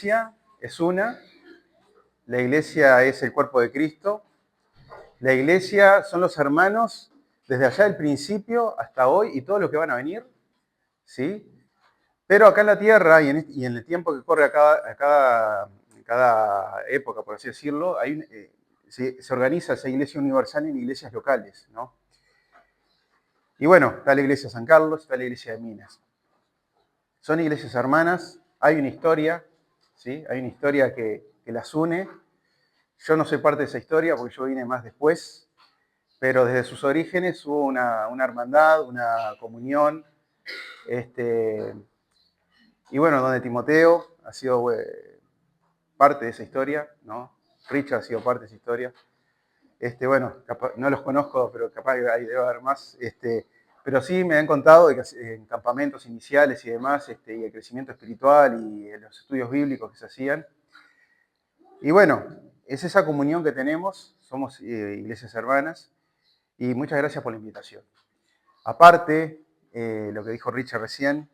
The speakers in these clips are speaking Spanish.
iglesia es una, la iglesia es el cuerpo de Cristo, la iglesia son los hermanos desde allá del principio hasta hoy y todo lo que van a venir, ¿sí? Pero acá en la tierra y en el tiempo que corre en cada época, por así decirlo, se organiza esa iglesia universal en iglesias locales, ¿no? Y bueno, está la iglesia de San Carlos, está la iglesia de Minas. Son iglesias hermanas, hay una historia, ¿sí? Hay una historia que las une. Yo no soy parte de esa historia porque yo vine más después, pero desde sus orígenes hubo una hermandad, una comunión, y bueno, donde Timoteo ha sido parte de esa historia, ¿no? Richard ha sido parte de esa historia. Bueno, no los conozco, pero capaz ahí debe haber más. Pero sí me han contado de que en campamentos iniciales y demás, y el crecimiento espiritual y los estudios bíblicos que se hacían. Y bueno, es esa comunión que tenemos, somos iglesias hermanas, y muchas gracias por la invitación. Aparte, lo que dijo Richard recién,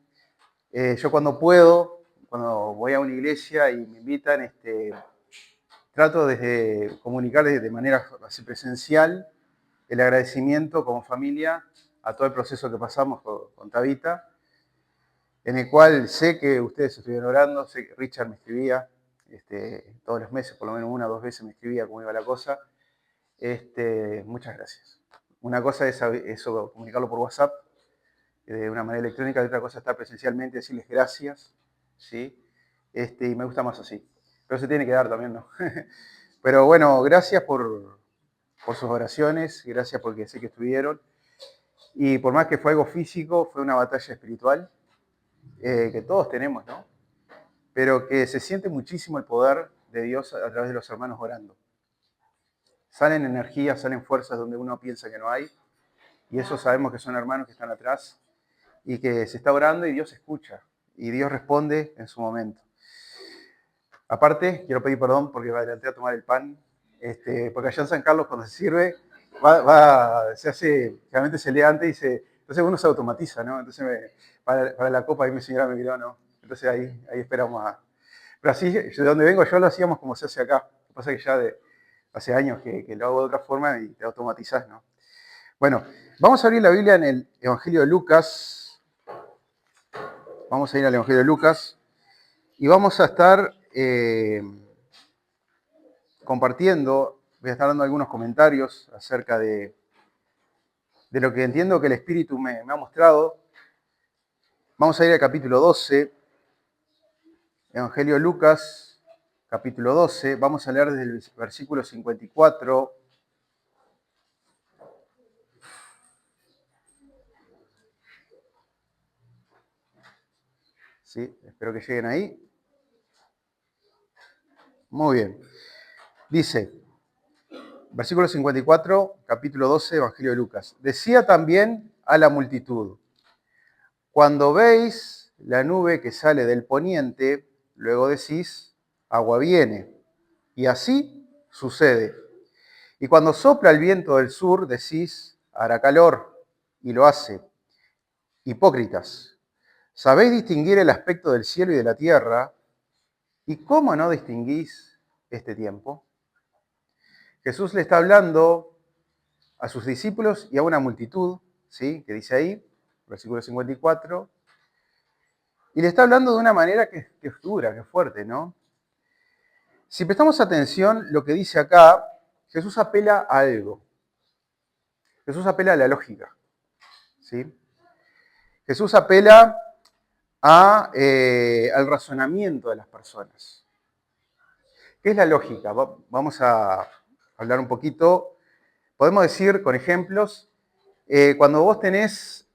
yo cuando puedo, cuando voy a una iglesia y me invitan, trato de comunicarles de manera así presencial el agradecimiento como familia a todo el proceso que pasamos con Tabita, en el cual sé que ustedes estuvieron orando, sé que Richard me escribía todos los meses, por lo menos una o dos veces me escribía cómo iba la cosa. Muchas gracias. Una cosa es eso, comunicarlo por WhatsApp de una manera electrónica, y otra cosa es estar presencialmente, decirles gracias, ¿sí? Y me gusta más así. Pero se tiene que dar también, ¿no? Pero bueno, gracias por sus oraciones, gracias porque sé que estuvieron. Y por más que fue algo físico, fue una batalla espiritual que todos tenemos, ¿no? Pero que se siente muchísimo el poder de Dios a través de los hermanos orando. Salen energías, salen fuerzas donde uno piensa que no hay. Y eso sabemos que son hermanos que están atrás y que se está orando y Dios escucha. Y Dios responde en su momento. Aparte, quiero pedir perdón porque me adelanté a tomar el pan. Porque allá en San Carlos cuando se sirve, se hace, realmente se lee antes entonces uno se automatiza, ¿no? Entonces para la copa ahí mi señora me miró, ¿no? Entonces ahí esperamos Pero así, de donde vengo yo lo hacíamos como se hace acá. Lo que pasa es que ya hace años que lo hago de otra forma y te automatizás, ¿no? Bueno, vamos a abrir la Biblia en el Evangelio de Lucas. Vamos a ir al Evangelio de Lucas y vamos a estar compartiendo, voy a estar dando algunos comentarios acerca de lo que entiendo que el Espíritu me ha mostrado. Vamos a ir al capítulo 12, Evangelio de Lucas, capítulo 12. Vamos a leer desde el versículo 54. Sí, espero que lleguen ahí. Muy bien. Dice, versículo 54, capítulo 12, Evangelio de Lucas. Decía también a la multitud, cuando veis la nube que sale del poniente, luego decís, agua viene. Y así sucede. Y cuando sopla el viento del sur, decís, hará calor. Y lo hace. Hipócritas, ¿sabéis distinguir el aspecto del cielo y de la tierra? ¿Y cómo no distinguís este tiempo? Jesús le está hablando a sus discípulos y a una multitud, ¿sí? Que dice ahí, versículo 54, y le está hablando de una manera que es dura, que es fuerte, ¿no? Si prestamos atención, lo que dice acá, Jesús apela a algo. Jesús apela a la lógica, ¿sí? Jesús apela al razonamiento de las personas. ¿Qué es la lógica? Vamos a hablar un poquito. Podemos decir con ejemplos, cuando vos tenés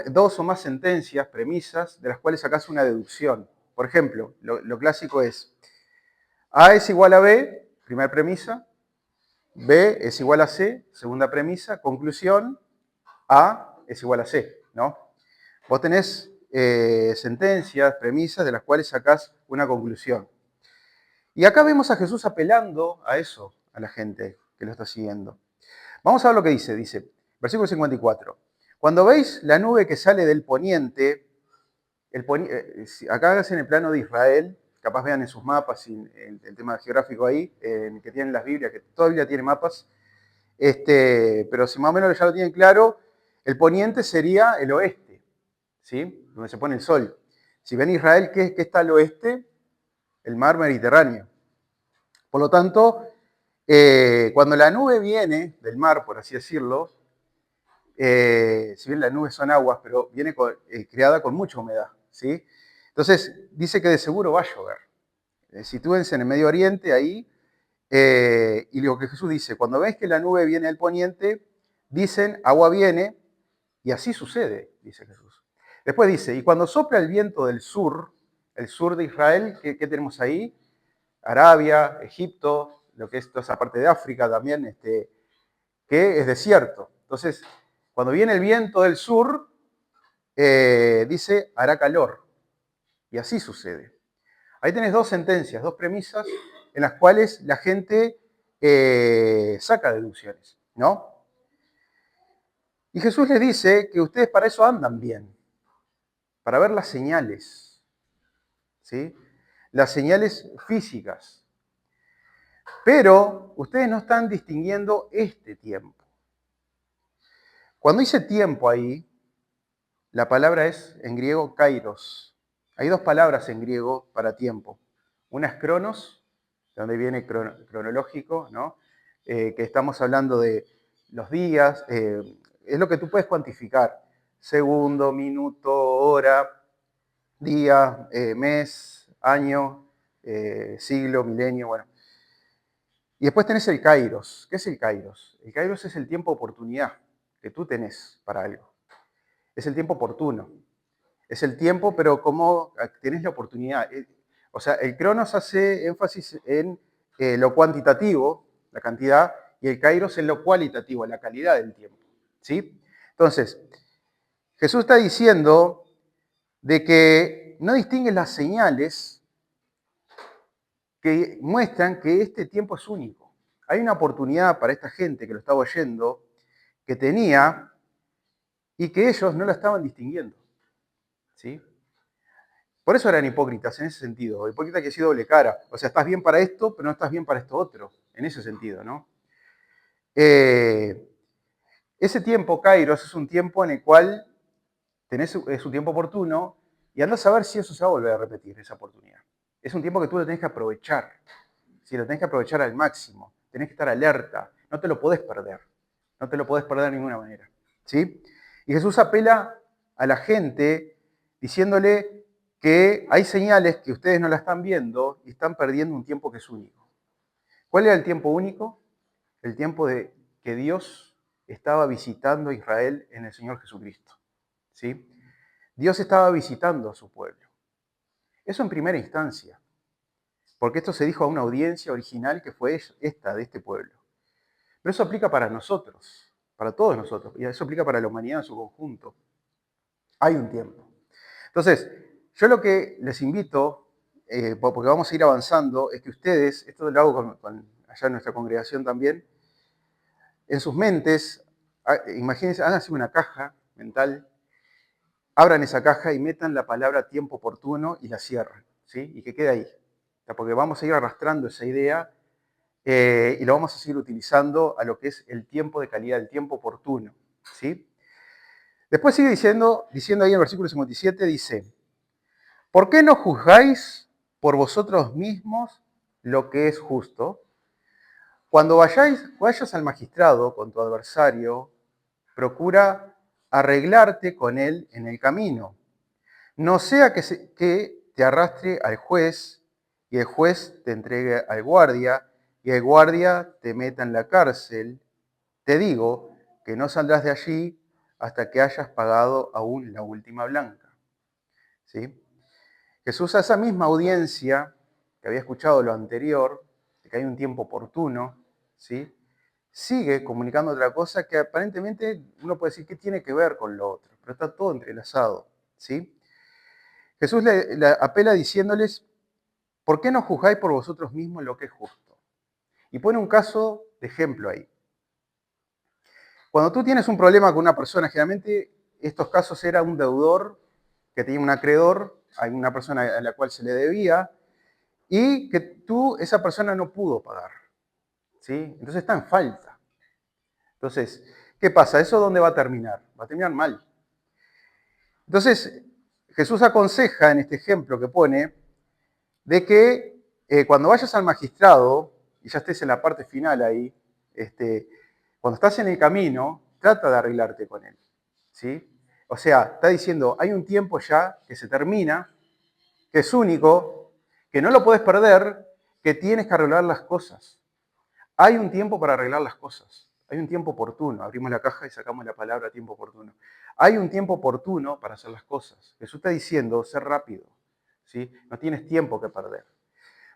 dos o más sentencias, premisas, de las cuales sacás una deducción. Por ejemplo, lo clásico es A es igual a B, primera premisa, B es igual a C, segunda premisa, conclusión, A es igual a C, ¿no? Vos tenés sentencias, premisas, de las cuales sacás una conclusión. Y acá vemos a Jesús apelando a eso, a la gente que lo está siguiendo. Vamos a ver lo que dice, versículo 54. Cuando veis la nube que sale del poniente, acá es en el plano de Israel, capaz vean en sus mapas, en el tema geográfico ahí, que tienen las Biblias, que toda Biblia tiene mapas, pero si más o menos ya lo tienen claro, el poniente sería el oeste, ¿sí? Donde se pone el sol. Si ven Israel, ¿qué está al oeste? El mar Mediterráneo. Por lo tanto, cuando la nube viene del mar, por así decirlo, si bien las nubes son aguas, pero viene creada con mucha humedad, ¿sí? Entonces, dice que de seguro va a llover. Sitúense en el Medio Oriente, ahí, y lo que Jesús dice, cuando ves que la nube viene del poniente, dicen, agua viene, y así sucede, dice Jesús. Después dice, y cuando sopla el viento del sur, el sur de Israel, ¿qué tenemos ahí? Arabia, Egipto, lo que es toda esa parte de África también, que es desierto. Entonces, cuando viene el viento del sur, dice, hará calor. Y así sucede. Ahí tenés dos sentencias, dos premisas en las cuales la gente saca deducciones, ¿no? Y Jesús les dice que ustedes para eso andan bien, para ver las señales, ¿sí? Las señales físicas. Pero ustedes no están distinguiendo este tiempo. Cuando dice tiempo ahí, la palabra es en griego kairos. Hay dos palabras en griego para tiempo. Una es cronos, de donde viene cronológico, ¿no? Que estamos hablando de los días, es lo que tú puedes cuantificar. Segundo, minuto, hora, día, mes, año, siglo, milenio, bueno. Y después tenés el kairos. ¿Qué es el kairos? El kairos es el tiempo de oportunidad que tú tenés para algo. Es el tiempo oportuno. Es el tiempo, pero como tenés la oportunidad. O sea, el cronos hace énfasis en lo cuantitativo, la cantidad, y el kairos en lo cualitativo, la calidad del tiempo. ¿Sí? Entonces, Jesús está diciendo de que no distingue las señales que muestran que este tiempo es único. Hay una oportunidad para esta gente que lo estaba oyendo, que tenía, y que ellos no la estaban distinguiendo. ¿Sí? Por eso eran hipócritas en ese sentido. Hipócrita que decir doble cara. O sea, estás bien para esto, pero no estás bien para esto otro. En ese sentido, ¿no? Ese tiempo, Kairos, es un tiempo en el cual es un tiempo oportuno y andás a ver si eso se va a volver a repetir, esa oportunidad. Es un tiempo que tú lo tenés que aprovechar. Si lo tenés que aprovechar al máximo. Tenés que estar alerta. No te lo podés perder. No te lo podés perder de ninguna manera. ¿Sí? Y Jesús apela a la gente diciéndole que hay señales que ustedes no la están viendo y están perdiendo un tiempo que es único. ¿Cuál era el tiempo único? El tiempo de que Dios estaba visitando a Israel en el Señor Jesucristo. ¿Sí? Dios estaba visitando a su pueblo. Eso en primera instancia, porque esto se dijo a una audiencia original que fue esta, de este pueblo. Pero eso aplica para nosotros, para todos nosotros, y eso aplica para la humanidad en su conjunto. Hay un tiempo. Entonces, yo lo que les invito, porque vamos a ir avanzando, es que ustedes, esto lo hago allá en nuestra congregación también, en sus mentes, imagínense, háganse una caja mental, abran esa caja y metan la palabra tiempo oportuno y la cierren, ¿sí? Y que quede ahí. Porque vamos a ir arrastrando esa idea y lo vamos a seguir utilizando a lo que es el tiempo de calidad, el tiempo oportuno, ¿sí? Después sigue diciendo ahí en el versículo 57, dice, ¿por qué no juzgáis por vosotros mismos lo que es justo? Cuando vayas al magistrado con tu adversario, procura arreglarte con él en el camino. No sea que te arrastre al juez y el juez te entregue al guardia y el guardia te meta en la cárcel. Te digo que no saldrás de allí hasta que hayas pagado aún la última blanca. ¿Sí? Jesús a esa misma audiencia que había escuchado lo anterior, de que hay un tiempo oportuno, ¿sí? Sigue comunicando otra cosa que aparentemente uno puede decir que tiene que ver con lo otro, pero está todo entrelazado. ¿Sí? Jesús le apela diciéndoles, ¿por qué no juzgáis por vosotros mismos lo que es justo? Y pone un caso de ejemplo ahí. Cuando tú tienes un problema con una persona, generalmente estos casos era un deudor que tenía un acreedor, a una persona a la cual se le debía, y que esa persona no pudo pagar, ¿sí? Entonces está en falta. Entonces, ¿qué pasa? ¿Eso dónde va a terminar? Va a terminar mal. Entonces, Jesús aconseja en este ejemplo que pone de que cuando vayas al magistrado y ya estés en la parte final ahí, cuando estás en el camino, trata de arreglarte con él, ¿sí? O sea, está diciendo, hay un tiempo ya que se termina, que es único, que no lo puedes perder, que tienes que arreglar las cosas. Hay un tiempo para arreglar las cosas. Hay un tiempo oportuno. Abrimos la caja y sacamos la palabra tiempo oportuno. Hay un tiempo oportuno para hacer las cosas. Jesús está diciendo, ser rápido, ¿sí? No tienes tiempo que perder.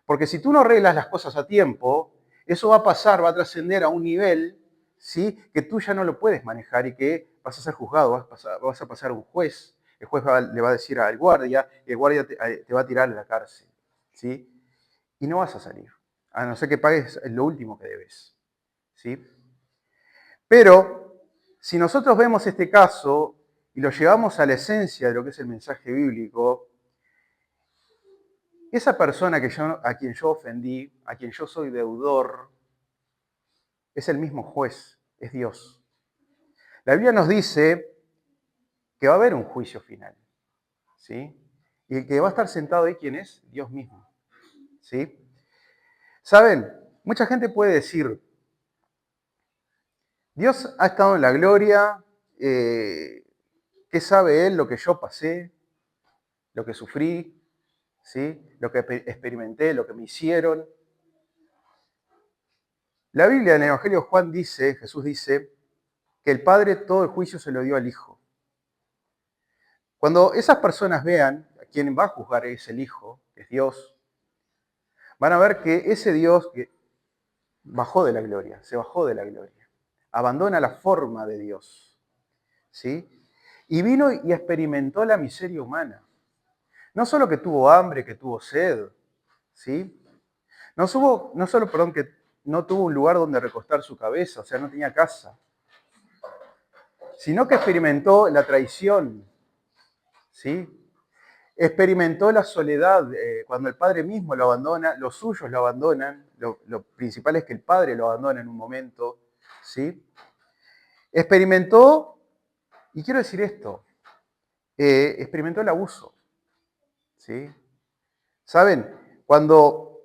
Porque si tú no arreglas las cosas a tiempo, eso va a pasar, va a trascender a un nivel, ¿sí? Que tú ya no lo puedes manejar y que vas a ser juzgado, vas a pasar a un juez. El juez le va a decir al guardia y el guardia te va a tirar a la cárcel, ¿sí? Y no vas a salir, a no ser que pagues lo último que debes, ¿sí? Pero si nosotros vemos este caso y lo llevamos a la esencia de lo que es el mensaje bíblico, esa persona a quien yo ofendí, a quien yo soy deudor, es el mismo juez, es Dios. La Biblia nos dice que va a haber un juicio final, ¿sí? Y el que va a estar sentado ahí, ¿quién es? Dios mismo, ¿sí? ¿Saben? Mucha gente puede decir, Dios ha estado en la gloria, ¿qué sabe Él lo que yo pasé, lo que sufrí, ¿sí? Lo que experimenté, lo que me hicieron? La Biblia en el Evangelio de Juan dice, Jesús dice, que el Padre todo el juicio se lo dio al Hijo. Cuando esas personas vean a quien va a juzgar es el Hijo, que es Dios, van a ver que ese Dios que bajó de la gloria, se bajó de la gloria, abandona la forma de Dios, ¿sí? Y vino y experimentó la miseria humana. No solo que tuvo hambre, que tuvo sed, ¿sí? No solo, perdón, que no tuvo un lugar donde recostar su cabeza, o sea, no tenía casa, sino que experimentó la traición, ¿sí? Experimentó la soledad cuando el padre mismo lo abandona, los suyos lo abandonan, lo principal es que el padre lo abandona en un momento, ¿sí? Experimentó, y quiero decir esto, experimentó el abuso, ¿sí? ¿Saben? Cuando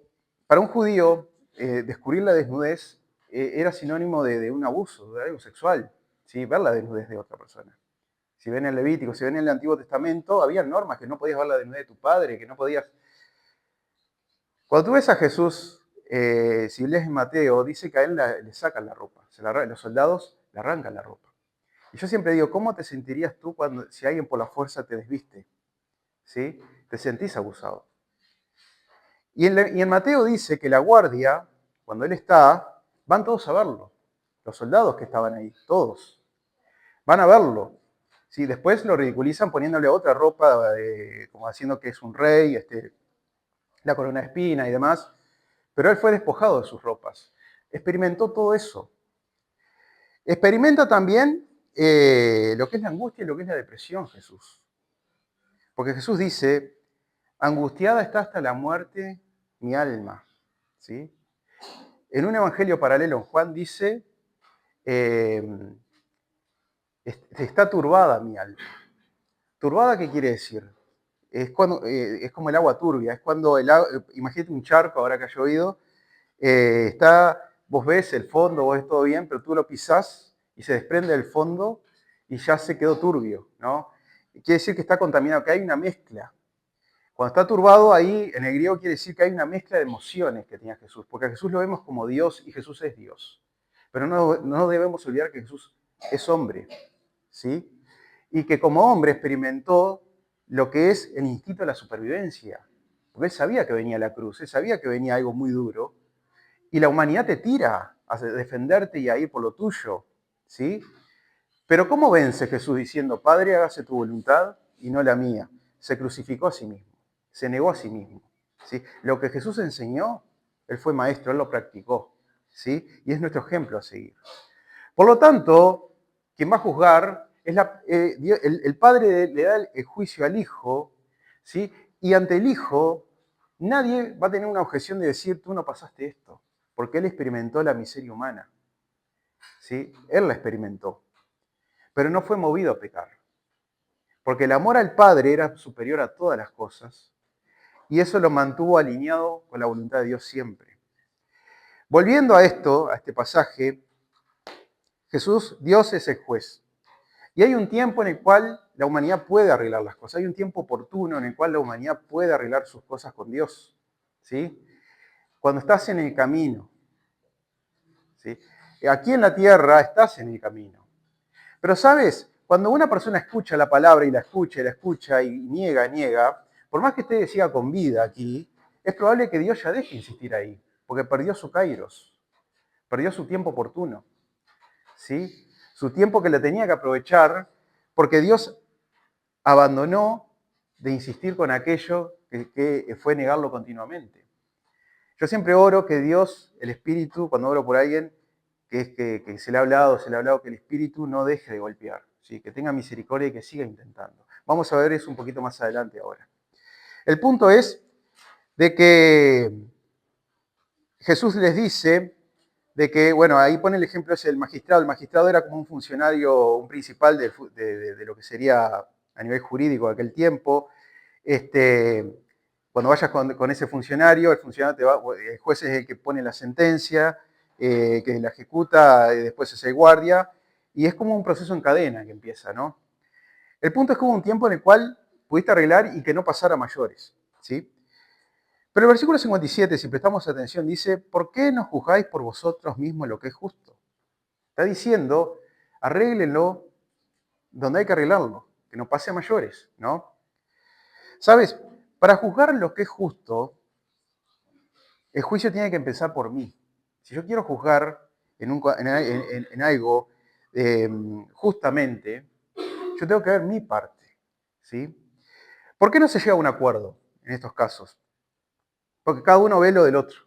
para un judío descubrir la desnudez era sinónimo de un abuso, de algo sexual, ¿sí? Ver la desnudez de otra persona. Si ven el Levítico, si ven el Antiguo Testamento, había normas que no podías ver la desnudez de tu padre, que no podías. Cuando tú ves a Jesús, si lees en Mateo, dice que a él le sacan la ropa, los soldados le arrancan la ropa. Y yo siempre digo, ¿cómo te sentirías tú si alguien por la fuerza te desviste? ¿Sí? Te sentís abusado. Y en Mateo dice que la guardia, cuando él está, van todos a verlo. Los soldados que estaban ahí, todos, van a verlo. ¿Sí? Después lo ridiculizan poniéndole otra ropa, como haciendo que es un rey, la corona de espina y demás. Pero él fue despojado de sus ropas. Experimentó todo eso. Experimenta también lo que es la angustia y lo que es la depresión, Jesús. Porque Jesús dice, angustiada está hasta la muerte mi alma. ¿Sí? En un evangelio paralelo, Juan dice, eh, está turbada mi alma. ¿Turbada qué quiere decir? Es como el agua turbia, es cuando imagínate un charco ahora que ha llovido, vos ves el fondo, vos ves todo bien, pero tú lo pisás y se desprende del fondo y ya se quedó turbio, ¿no? Quiere decir que está contaminado, que hay una mezcla. Cuando está turbado ahí, en el griego quiere decir que hay una mezcla de emociones que tenía Jesús, porque a Jesús lo vemos como Dios y Jesús es Dios. Pero no debemos olvidar que Jesús es hombre, ¿sí? Y que como hombre experimentó lo que es el instinto de la supervivencia. Porque él sabía que venía la cruz, él sabía que venía algo muy duro, y la humanidad te tira a defenderte y a ir por lo tuyo, ¿sí? Pero ¿cómo vence Jesús diciendo, Padre, hágase tu voluntad y no la mía? Se crucificó a sí mismo, se negó a sí mismo, ¿sí? Lo que Jesús enseñó, él fue maestro, él lo practicó, ¿sí? Y es nuestro ejemplo a seguir. Por lo tanto, quien va a juzgar es el Padre le da el juicio al Hijo, ¿sí? Y ante el Hijo nadie va a tener una objeción de decir, tú no pasaste esto, porque él experimentó la miseria humana. ¿Sí? Él la experimentó, pero no fue movido a pecar, porque el amor al Padre era superior a todas las cosas, y eso lo mantuvo alineado con la voluntad de Dios siempre. Volviendo a esto, a este pasaje, Dios es el juez. Y hay un tiempo en el cual la humanidad puede arreglar las cosas. Hay un tiempo oportuno en el cual la humanidad puede arreglar sus cosas con Dios. ¿Sí? Cuando estás en el camino. ¿Sí? Aquí en la tierra estás en el camino. Pero sabes, cuando una persona escucha la palabra y la escucha y niega, por más que esté siga con vida aquí, es probable que Dios ya deje de insistir ahí, porque perdió su kairos, perdió su tiempo oportuno. ¿Sí? Su tiempo que le tenía que aprovechar, porque Dios abandonó de insistir con aquello que fue negarlo continuamente. Yo siempre oro que Dios, el Espíritu, cuando oro por alguien, que se le ha hablado, que el Espíritu no deje de golpear, ¿sí? Que tenga misericordia y que siga intentando. Vamos a ver eso un poquito más adelante ahora. El punto es de que Jesús les dice de que, bueno, ahí pone el ejemplo ese del magistrado. El magistrado era como un funcionario, un principal de lo que sería a nivel jurídico de aquel tiempo. Cuando vayas con ese funcionario, el juez es el que pone la sentencia, que la ejecuta, después es el guardia, y es como un proceso en cadena que empieza, ¿no? El punto es que hubo un tiempo en el cual pudiste arreglar y que no pasara a mayores, ¿sí? Pero el versículo 57, si prestamos atención, dice, ¿por qué no juzgáis por vosotros mismos lo que es justo? Está diciendo, arréglenlo donde hay que arreglarlo, que no pase a mayores, ¿no? ¿Sabes? Para juzgar lo que es justo, el juicio tiene que empezar por mí. Si yo quiero juzgar en algo justamente, yo tengo que ver mi parte, ¿sí? ¿Por qué no se llega a un acuerdo en estos casos? Porque cada uno ve lo del otro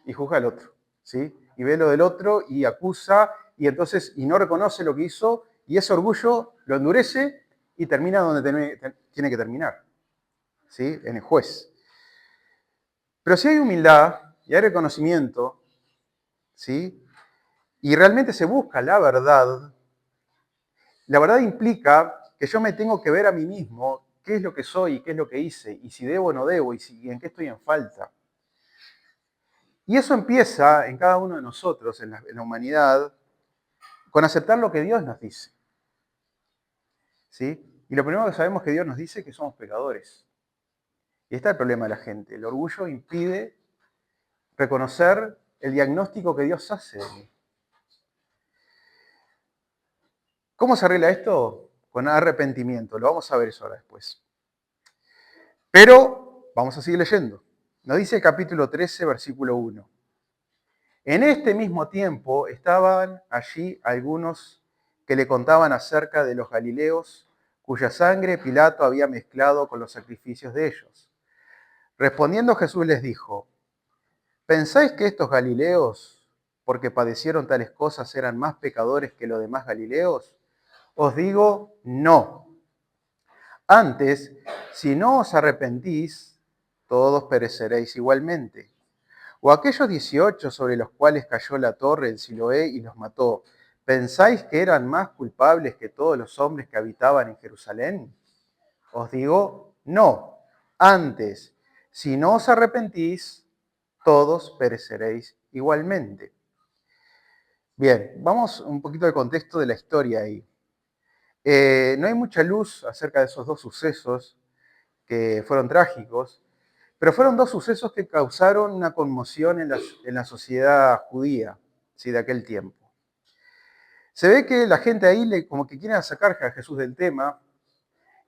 y juzga al otro, ¿sí? Y ve lo del otro y acusa y entonces y no reconoce lo que hizo y ese orgullo lo endurece y termina donde tiene que terminar, ¿sí? En el juez. Pero si hay humildad y hay reconocimiento, ¿sí? Y realmente se busca la verdad implica que yo me tengo que ver a mí mismo qué es lo que soy y qué es lo que hice, y si debo o no debo, y en qué estoy en falta. Y eso empieza en cada uno de nosotros, en la humanidad, con aceptar lo que Dios nos dice. ¿Sí? Y lo primero que sabemos que Dios nos dice es que somos pecadores. Y está el problema de la gente. El orgullo impide reconocer el diagnóstico que Dios hace de mí. ¿Cómo se arregla esto? Con arrepentimiento. Lo vamos a ver eso ahora después. Pero vamos a seguir leyendo. Nos dice el capítulo 13, versículo 1. En este mismo tiempo estaban allí algunos que le contaban acerca de los galileos, cuya sangre Pilato había mezclado con los sacrificios de ellos. Respondiendo Jesús les dijo, ¿pensáis que estos galileos, porque padecieron tales cosas, eran más pecadores que los demás galileos? Os digo, no. Antes, si no os arrepentís, todos pereceréis igualmente. O aquellos 18 sobre los cuales cayó la torre en Siloé y los mató, ¿pensáis que eran más culpables que todos los hombres que habitaban en Jerusalén? Os digo, no. Antes, si no os arrepentís, todos pereceréis igualmente. Bien, vamos un poquito al contexto de la historia ahí. No hay mucha luz acerca de esos dos sucesos que fueron trágicos, pero fueron dos sucesos que causaron una conmoción en la sociedad judía, ¿sí? De aquel tiempo. Se ve que la gente ahí como que quieren sacar a Jesús del tema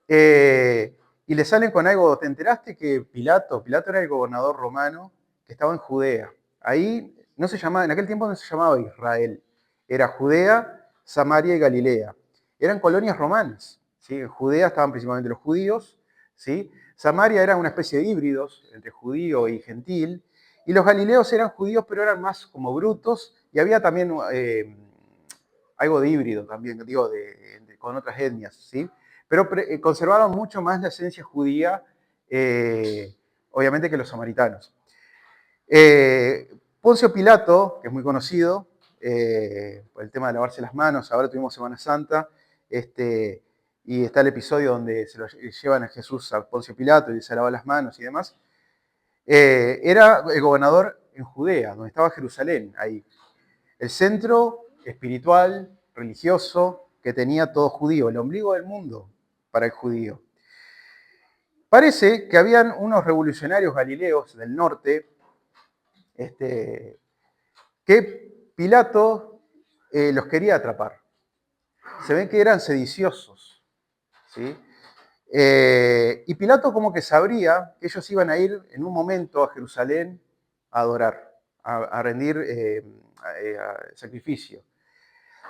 y le salen con algo. ¿Te enteraste que Pilato era el gobernador romano que estaba en Judea? Ahí no se llamaba, en aquel tiempo no se llamaba Israel, era Judea, Samaria y Galilea. Eran colonias romanas, ¿sí? En Judea estaban principalmente los judíos, ¿sí? Samaria era una especie de híbridos entre judío y gentil, y los galileos eran judíos, pero eran más como brutos, y había también algo de híbrido también, digo, con otras etnias, ¿sí? Pero conservaban mucho más la esencia judía, obviamente que los samaritanos. Poncio Pilato, que es muy conocido por el tema de lavarse las manos, ahora tuvimos Semana Santa, y está el episodio donde se lo llevan a Jesús a Poncio Pilato y se lava las manos y demás. Era el gobernador en Judea, donde estaba Jerusalén, ahí. El centro espiritual, religioso, que tenía todo judío, el ombligo del mundo para el judío. Parece que habían unos revolucionarios galileos del norte, que Pilato los quería atrapar. Se ve que eran sediciosos, ¿sí? Y Pilato como que sabría que ellos iban a ir en un momento a Jerusalén a adorar, a rendir sacrificio.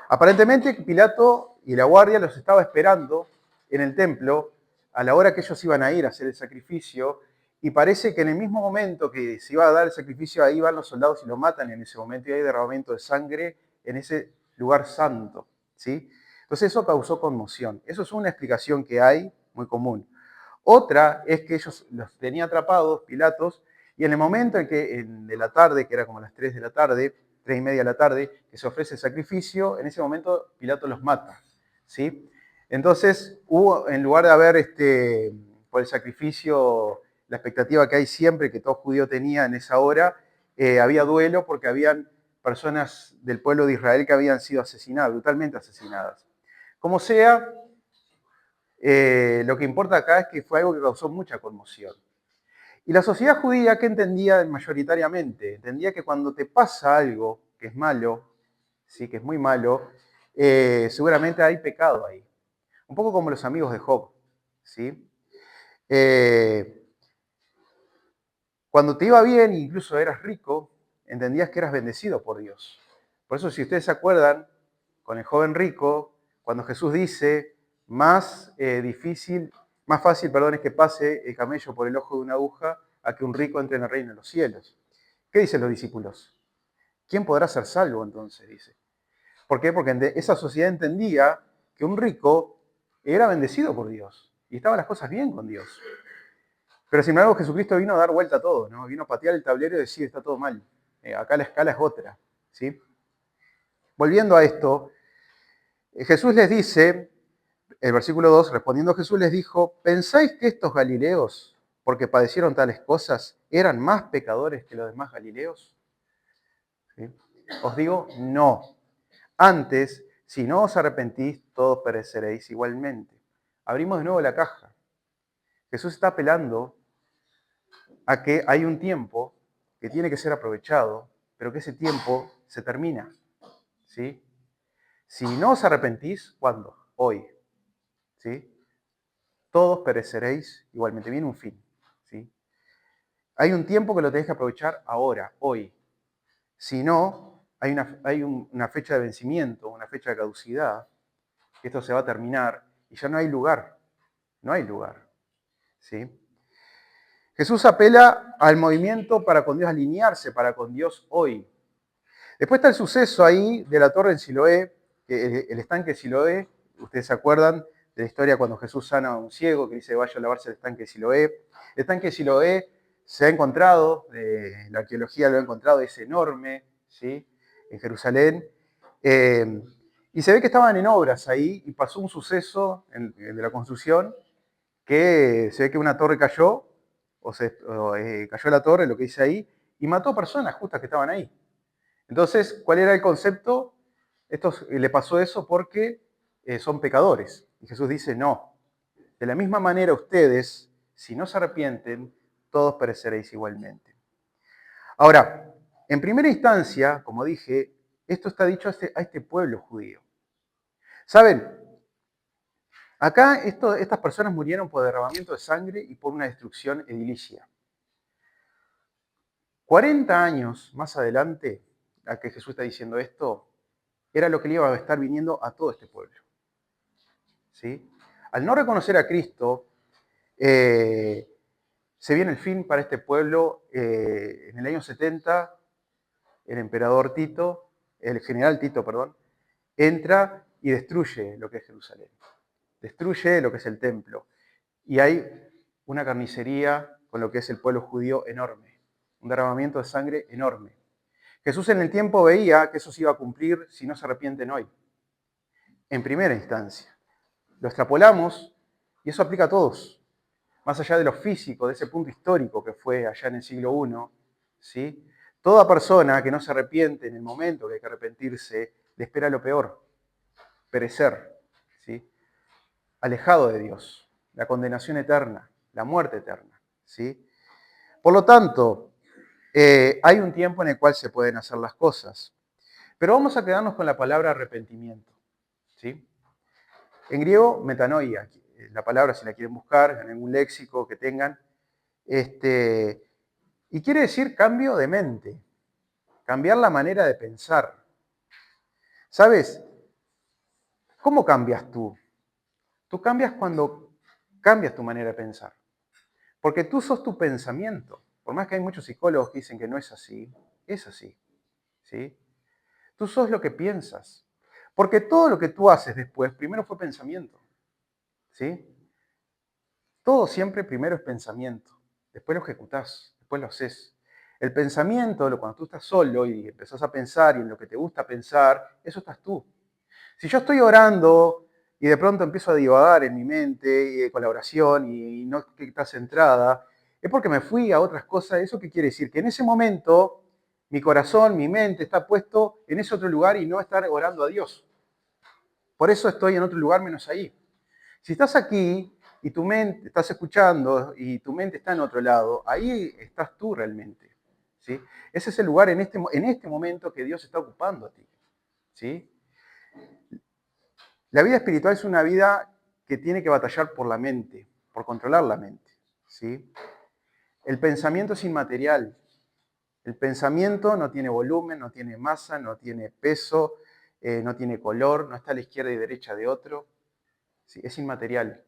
Aparentemente Pilato y la guardia los estaba esperando en el templo a la hora que ellos iban a ir a hacer el sacrificio, y parece que en el mismo momento que se iba a dar el sacrificio, ahí van los soldados y lo matan en ese momento, y hay derramamiento de sangre en ese lugar santo, ¿sí? Entonces eso causó conmoción. Eso es una explicación que hay, muy común. Otra es que ellos los tenían atrapados, Pilatos, y en el momento en que de la tarde, que era como las 3 de la tarde, 3:30 de la tarde, que se ofrece el sacrificio, en ese momento Pilato los mata, ¿sí? Entonces hubo, en lugar de haber por el sacrificio, la expectativa que hay siempre, que todo judío tenía en esa hora, había duelo porque habían personas del pueblo de Israel que habían sido asesinadas, brutalmente asesinadas. Como sea, lo que importa acá es que fue algo que causó mucha conmoción. Y la sociedad judía, ¿qué entendía mayoritariamente? Entendía que cuando te pasa algo que es malo, ¿sí? Que es muy malo, seguramente hay pecado ahí. Un poco como los amigos de Job, ¿sí? Cuando te iba bien, incluso eras rico, entendías que eras bendecido por Dios. Por eso, si ustedes se acuerdan, con el joven rico, cuando Jesús dice, más fácil, es que pase el camello por el ojo de una aguja a que un rico entre en el reino de los cielos. ¿Qué dicen los discípulos? ¿Quién podrá ser salvo entonces? Dice. ¿Por qué? Porque esa sociedad entendía que un rico era bendecido por Dios y estaban las cosas bien con Dios. Pero sin embargo Jesucristo vino a dar vuelta a todo, ¿no? Vino a patear el tablero y decir, está todo mal. Acá la escala es otra, ¿sí? Volviendo a esto, Jesús les dice, el versículo 2, respondiendo Jesús les dijo, ¿pensáis que estos galileos, porque padecieron tales cosas, eran más pecadores que los demás galileos? ¿Sí? Os digo, no. Antes, si no os arrepentís, todos pereceréis igualmente. Abrimos de nuevo la caja. Jesús está apelando a que hay un tiempo que tiene que ser aprovechado, pero que ese tiempo se termina, ¿sí? Si no os arrepentís, ¿cuándo? Hoy, ¿sí? Todos pereceréis igualmente. Viene un fin, ¿sí? Hay un tiempo que lo tenés que aprovechar ahora, hoy. Si no, hay una fecha de vencimiento, una fecha de caducidad, que esto se va a terminar y ya no hay lugar, no hay lugar, ¿sí? Jesús apela al movimiento para con Dios, alinearse para con Dios hoy. Después está el suceso ahí de la torre en Siloé, el estanque de Siloé. Ustedes se acuerdan de la historia cuando Jesús sana a un ciego que dice vaya a lavarse el estanque de Siloé. El estanque de Siloé se ha encontrado, la arqueología lo ha encontrado, es enorme, ¿sí? En Jerusalén. Y se ve que estaban en obras ahí y pasó un suceso de la construcción que se ve que una torre cayó, cayó la torre, lo que dice ahí, y mató a personas justas que estaban ahí. Entonces, ¿cuál era el concepto? Le pasó eso porque son pecadores. Y Jesús dice, no. De la misma manera ustedes, si no se arrepienten, todos pereceréis igualmente. Ahora, en primera instancia, como dije, esto está dicho a este pueblo judío. ¿Saben? Acá estas personas murieron por derramamiento de sangre y por una destrucción edilicia. 40 años más adelante, a que Jesús está diciendo esto, era lo que le iba a estar viniendo a todo este pueblo. ¿Sí? Al no reconocer a Cristo, se viene el fin para este pueblo. En el año 70, el emperador Tito, el general Tito, perdón, entra y destruye lo que es Jerusalén. Destruye lo que es el templo. Y hay una carnicería con lo que es el pueblo judío enorme. Un derramamiento de sangre enorme. Jesús en el tiempo veía que eso se iba a cumplir si no se arrepienten hoy. En primera instancia. Lo extrapolamos y eso aplica a todos. Más allá de lo físico, de ese punto histórico que fue allá en el siglo I, ¿sí? Toda persona que no se arrepiente en el momento que hay que arrepentirse, le espera lo peor, perecer, ¿sí? Alejado de Dios, la condenación eterna, la muerte eterna, ¿sí? Por lo tanto, hay un tiempo en el cual se pueden hacer las cosas. Pero vamos a quedarnos con la palabra arrepentimiento, ¿sí? En griego, metanoia, la palabra si la quieren buscar en algún léxico que tengan, y quiere decir cambio de mente, cambiar la manera de pensar. ¿Sabes? ¿Cómo cambias tú? Tú cambias cuando cambias tu manera de pensar. Porque tú sos tu pensamiento. Por más que hay muchos psicólogos que dicen que no es así, es así. ¿Sí? Tú sos lo que piensas. Porque todo lo que tú haces después, primero fue pensamiento. ¿Sí? Todo siempre primero es pensamiento. Después lo ejecutás, después lo haces. El pensamiento, cuando tú estás solo y empezás a pensar y en lo que te gusta pensar, eso estás tú. Si yo estoy orando y de pronto empiezo a divagar en mi mente con la oración y no está centrada, es porque me fui a otras cosas. ¿Eso qué quiere decir? Que en ese momento mi corazón, mi mente está puesto en ese otro lugar y no estar orando a Dios. Por eso estoy en otro lugar menos ahí. Si estás aquí y tu mente, estás escuchando y tu mente está en otro lado, ahí estás tú realmente. ¿Sí? Ese es el lugar en este momento que Dios está ocupando a ti. ¿Sí? La vida espiritual es una vida que tiene que batallar por la mente, por controlar la mente. ¿Sí? El pensamiento es inmaterial. El pensamiento no tiene volumen, no tiene masa, no tiene peso, no tiene color, no está a la izquierda y derecha de otro. ¿Sí? Es inmaterial.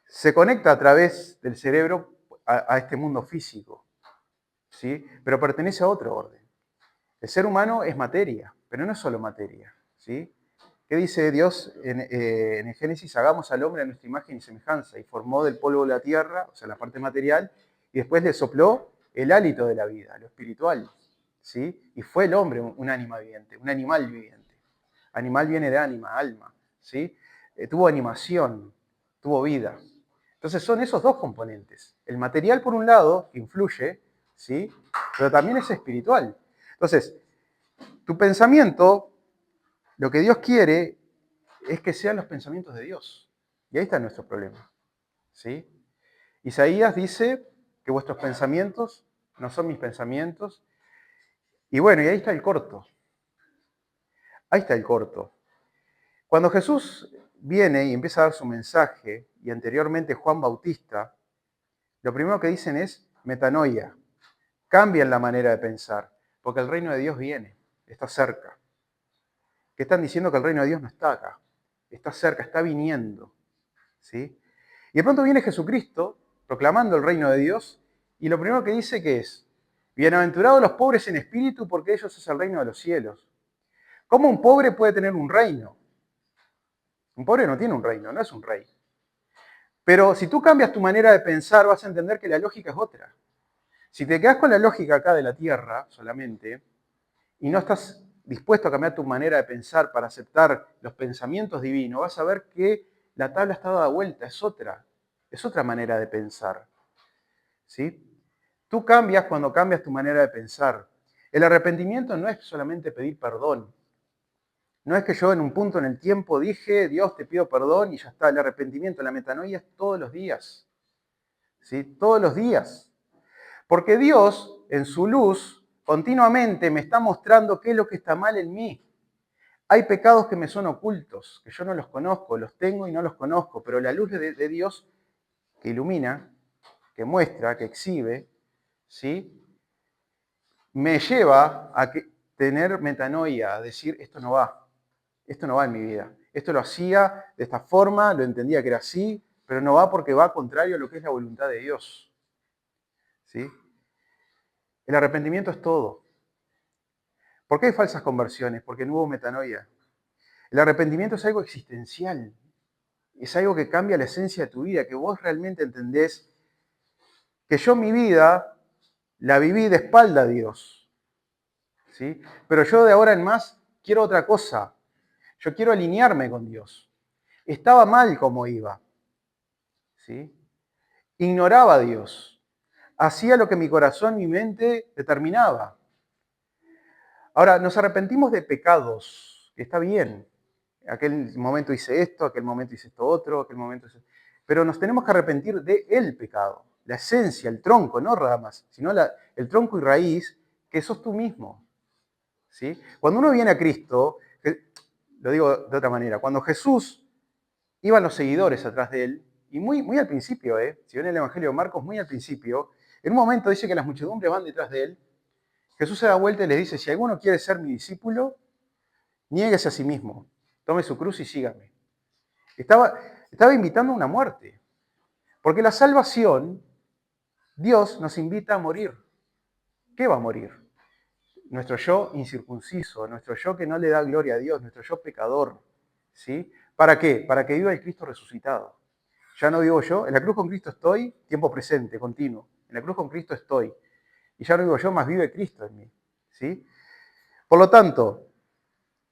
Se conecta a través del cerebro a este mundo físico, ¿sí? Pero pertenece a otro orden. El ser humano es materia, pero no es solo materia, ¿sí? ¿Qué dice Dios en el Génesis? Hagamos al hombre a nuestra imagen y semejanza, y formó del polvo de la tierra, o sea, la parte material, y después le sopló el hálito de la vida, lo espiritual, ¿sí? Y fue el hombre un ánima viviente, un animal viviente. Animal viene de ánima, alma, ¿sí? Tuvo animación, tuvo vida. Entonces son esos dos componentes. El material, por un lado, que influye, ¿sí? Pero también es espiritual. Entonces, tu pensamiento, lo que Dios quiere es que sean los pensamientos de Dios. Y ahí está nuestro problema, ¿sí? Isaías dice que vuestros pensamientos no son mis pensamientos. Y bueno, y ahí está el corto. Ahí está el corto. Cuando Jesús viene y empieza a dar su mensaje, y anteriormente Juan Bautista, lo primero que dicen es metanoia. Cambian la manera de pensar, porque el reino de Dios viene, está cerca. Que están diciendo que el reino de Dios no está acá, está cerca, está viniendo. ¿Sí? Y de pronto viene Jesucristo proclamando el reino de Dios, y lo primero que dice que es, bienaventurados los pobres en espíritu, porque ellos es el reino de los cielos. ¿Cómo un pobre puede tener un reino? Un pobre no tiene un reino, no es un rey. Pero si tú cambias tu manera de pensar, vas a entender que la lógica es otra. Si te quedas con la lógica acá de la tierra solamente, y no estás dispuesto a cambiar tu manera de pensar para aceptar los pensamientos divinos, vas a ver que la tabla está dada vuelta, es otra manera de pensar. ¿Sí? Tú cambias cuando cambias tu manera de pensar. El arrepentimiento no es solamente pedir perdón. No es que yo en un punto en el tiempo dije, Dios te pido perdón y ya está. El arrepentimiento, la metanoia es todos los días. ¿Sí? Todos los días. Porque Dios, en su luz, continuamente me está mostrando qué es lo que está mal en mí. Hay pecados que me son ocultos, que yo no los conozco, los tengo y no los conozco, pero la luz de Dios que ilumina, que muestra, que exhibe, ¿sí? Me lleva a tener metanoia, a decir, esto no va en mi vida. Esto lo hacía de esta forma, lo entendía que era así, pero no va porque va contrario a lo que es la voluntad de Dios. ¿Sí? El arrepentimiento es todo. ¿Por qué hay falsas conversiones? Porque no hubo metanoia. El arrepentimiento es algo existencial. Es algo que cambia la esencia de tu vida, que vos realmente entendés que yo mi vida la viví de espalda a Dios, ¿sí? Pero yo de ahora en más quiero otra cosa. Yo quiero alinearme con Dios. Estaba mal como iba, ¿sí? Ignoraba a Dios. Hacía lo que mi corazón, mi mente determinaba. Ahora, nos arrepentimos de pecados, que está bien. Aquel momento hice esto, aquel momento hice esto otro, aquel momento hice... Pero nos tenemos que arrepentir de el pecado, la esencia, el tronco, no ramas, sino el tronco y raíz, que sos tú mismo. ¿Sí? Cuando uno viene a Cristo, lo digo de otra manera, cuando Jesús iban los seguidores atrás de él, y muy al principio, si ven el Evangelio de Marcos, muy al principio, en un momento dice que las muchedumbres van detrás de él, Jesús se da vuelta y les dice, si alguno quiere ser mi discípulo, niéguese a sí mismo, tome su cruz y sígame. Estaba invitando a una muerte, porque la salvación, Dios nos invita a morir. ¿Qué va a morir? Nuestro yo incircunciso, nuestro yo que no le da gloria a Dios, nuestro yo pecador. ¿Sí? ¿Para qué? Para que viva el Cristo resucitado. Ya no vivo yo, en la cruz con Cristo estoy, tiempo presente, continuo. En la cruz con Cristo estoy. Y ya no vivo yo, más vive Cristo en mí. ¿Sí? Por lo tanto,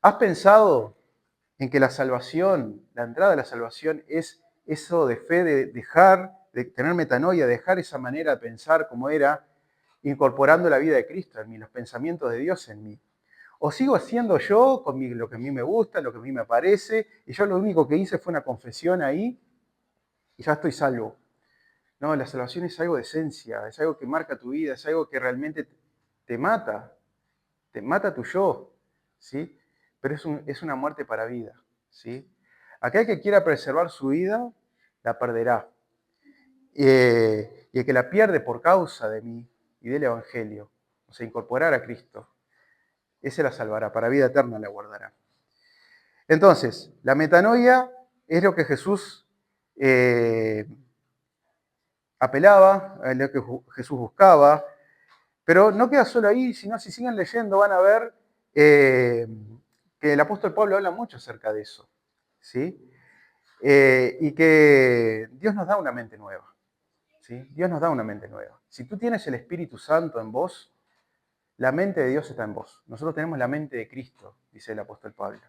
¿has pensado en que la salvación, la entrada a la salvación es eso de fe, de dejar, de tener metanoia, dejar esa manera de pensar como era, incorporando la vida de Cristo en mí, los pensamientos de Dios en mí? ¿O sigo haciendo yo con lo que a mí me gusta, lo que a mí me parece, y yo lo único que hice fue una confesión ahí y ya estoy salvo? No, la salvación es algo de esencia, es algo que marca tu vida, es algo que realmente te mata tu yo, ¿sí? Pero es una muerte para vida, ¿sí? Aquel que quiera preservar su vida, la perderá. Y el que la pierde por causa de mí y del Evangelio, o sea, incorporar a Cristo, ese la salvará, para vida eterna la guardará. Entonces, la metanoia es lo que Jesús apelaba, es lo que Jesús buscaba, pero no queda solo ahí, sino si siguen leyendo van a ver que el apóstol Pablo habla mucho acerca de eso, ¿sí? Y que Dios nos da una mente nueva, ¿sí? Dios nos da una mente nueva. Si tú tienes el Espíritu Santo en vos, la mente de Dios está en vos. Nosotros tenemos la mente de Cristo, dice el apóstol Pablo.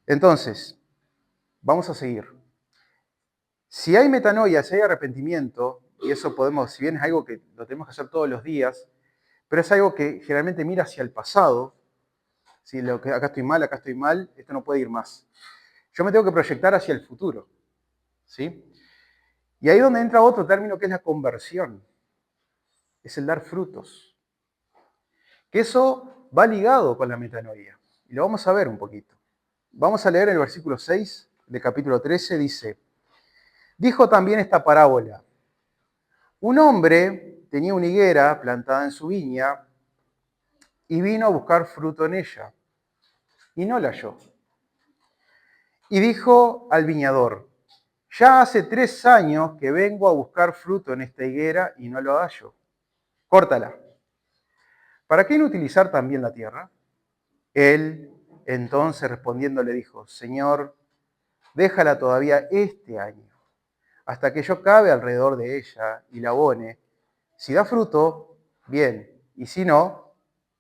Entonces, vamos a seguir. Si hay metanoia, si hay arrepentimiento, y eso podemos, si bien es algo que lo tenemos que hacer todos los días, pero es algo que generalmente mira hacia el pasado, si acá estoy mal, esto no puede ir más. Yo me tengo que proyectar hacia el futuro, ¿sí? Y ahí es donde entra otro término que es la conversión, es el dar frutos. Que eso va ligado con la metanoia, y lo vamos a ver un poquito. Vamos a leer el versículo 6 del capítulo 13, dice, dijo también esta parábola, un hombre tenía una higuera plantada en su viña y vino a buscar fruto en ella, y no la halló. Y dijo al viñador, ya hace 3 años que vengo a buscar fruto en esta higuera y no lo hallo. Córtala. ¿Para qué inutilizar también la tierra? Él entonces respondiendo le dijo, Señor, déjala todavía este año, hasta que yo cabe alrededor de ella y la abone. Si da fruto, bien, y si no,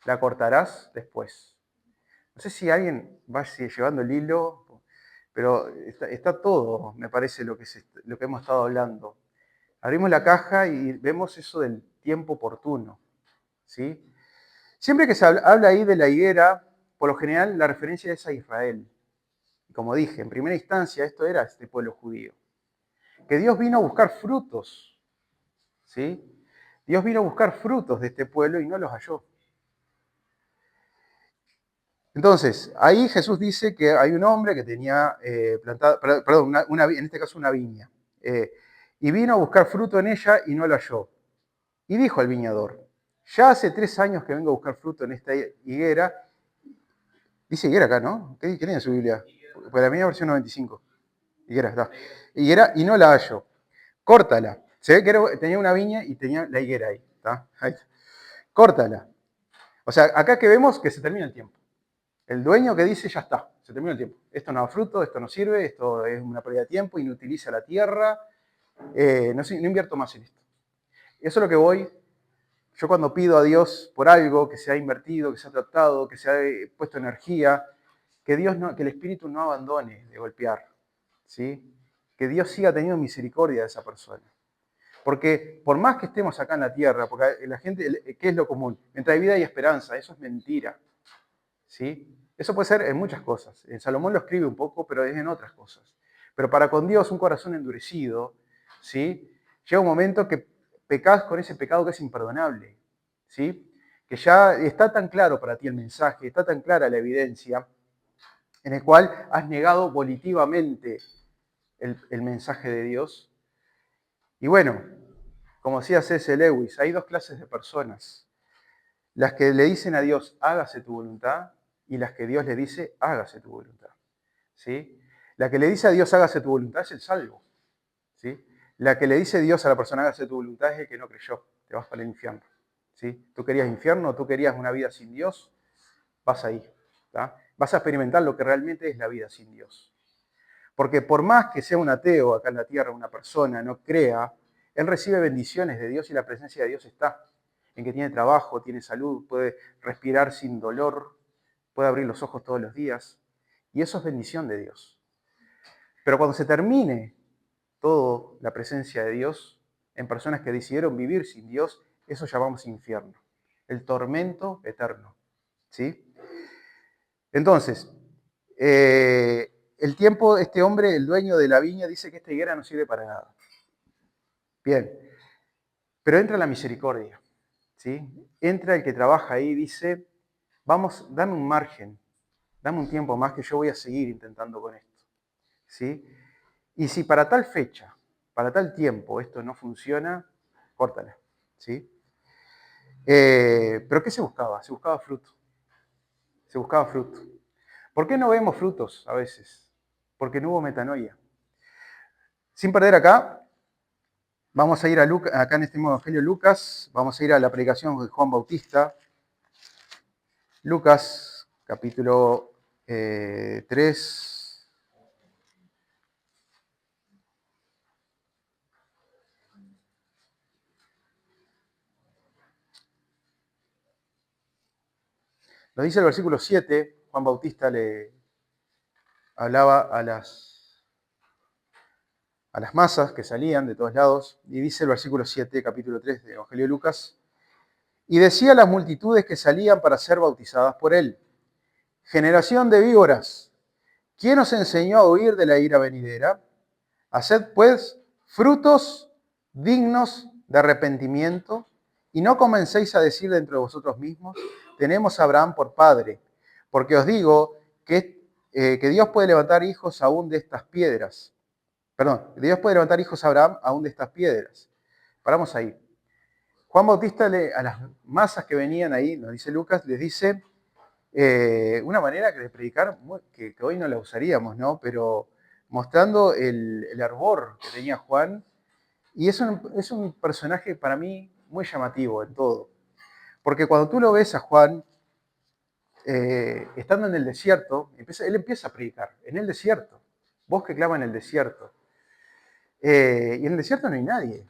la cortarás después. No sé si alguien va llevando el hilo, pero está todo, me parece, lo que hemos estado hablando. Abrimos la caja y vemos eso del tiempo oportuno, ¿sí? Siempre que se habla ahí de la higuera, por lo general la referencia es a Israel. Y como dije, en primera instancia esto era este pueblo judío. Que Dios vino a buscar frutos, ¿sí? Dios vino a buscar frutos de este pueblo y no los halló. Entonces, ahí Jesús dice que hay un hombre que tenía plantada, perdón, en este caso una viña, y vino a buscar fruto en ella y no lo halló. Y dijo al viñador, ya hace 3 años que vengo a buscar fruto en esta higuera. Dice higuera acá, ¿no? ¿Qué tiene en su Biblia? Pues la mía versión 95. Higuera, está. Higuera y no la hallo. Córtala. Se ve que tenía una viña y tenía la higuera ahí. ¿Está? Ahí. Córtala. O sea, acá que vemos que se termina el tiempo. El dueño que dice, ya está, se terminó el tiempo. Esto no da fruto, esto no sirve, esto es una pérdida de tiempo, inutiliza la tierra, no invierto más en esto. Eso es lo que voy. Yo cuando pido a Dios por algo que se ha invertido, que se ha tratado, que se ha puesto energía, que el Espíritu no abandone de golpear, ¿sí? Que Dios siga teniendo misericordia de esa persona. Porque por más que estemos acá en la tierra, porque la gente, ¿qué es lo común? Mientras hay vida hay esperanza, eso es mentira, ¿sí? Eso puede ser en muchas cosas. En Salomón lo escribe un poco, pero es en otras cosas. Pero para con Dios un corazón endurecido, ¿sí? Llega un momento que pecás con ese pecado que es imperdonable, ¿sí? Que ya está tan claro para ti el mensaje, está tan clara la evidencia, en el cual has negado volitivamente el mensaje de Dios. Y bueno, como decía C.S. Lewis, hay dos clases de personas. Las que le dicen a Dios, hágase tu voluntad, y las que Dios le dice, hágase tu voluntad. ¿Sí? La que le dice a Dios, hágase tu voluntad, es el salvo. ¿Sí? La que le dice Dios a la persona, hágase tu voluntad, es el que no creyó. Te vas para el infierno. ¿Sí? Tú querías infierno, tú querías una vida sin Dios, vas ahí. ¿Tá? Vas a experimentar lo que realmente es la vida sin Dios. Porque por más que sea un ateo acá en la tierra, una persona no crea, él recibe bendiciones de Dios y la presencia de Dios está. En que tiene trabajo, tiene salud, puede respirar sin dolor, puede abrir los ojos todos los días. Y eso es bendición de Dios. Pero cuando se termine toda la presencia de Dios en personas que decidieron vivir sin Dios, eso llamamos infierno. El tormento eterno. ¿Sí? Entonces, el tiempo, este hombre, el dueño de la viña, dice que esta higuera no sirve para nada. Bien, pero entra la misericordia, ¿sí? Entra el que trabaja ahí y dice, vamos, dame un margen, dame un tiempo más que yo voy a seguir intentando con esto, ¿sí? Y si para tal fecha, para tal tiempo esto no funciona, córtala, ¿sí? ¿Pero qué se buscaba? Se buscaba fruto. Se buscaba fruto. ¿Por qué no vemos frutos a veces? Porque no hubo metanoia. Sin perder acá, vamos a ir a Lucas, acá en este Evangelio Lucas, vamos a ir a la predicación de Juan Bautista. Lucas, capítulo 3. Nos dice el versículo 7, Juan Bautista le hablaba a las masas que salían de todos lados, y dice el versículo 7, capítulo 3 del Evangelio de Lucas, y decía a las multitudes que salían para ser bautizadas por él, generación de víboras, ¿quién os enseñó a huir de la ira venidera? Haced pues frutos dignos de arrepentimiento y no comencéis a decir dentro de vosotros mismos, tenemos a Abraham por padre, porque os digo que Dios puede levantar hijos aún de estas piedras. Perdón, Dios puede levantar hijos a Abraham aún de estas piedras. Paramos ahí. Juan Bautista a las masas que venían ahí, nos dice Lucas, les dice una manera de predicar que hoy no la usaríamos, ¿no? Pero mostrando el ardor que tenía Juan. Y es un personaje para mí muy llamativo en todo. Porque cuando tú lo ves a Juan, estando en el desierto, él empieza a predicar, en el desierto. Voz que clama en el desierto. Y en el desierto no hay nadie.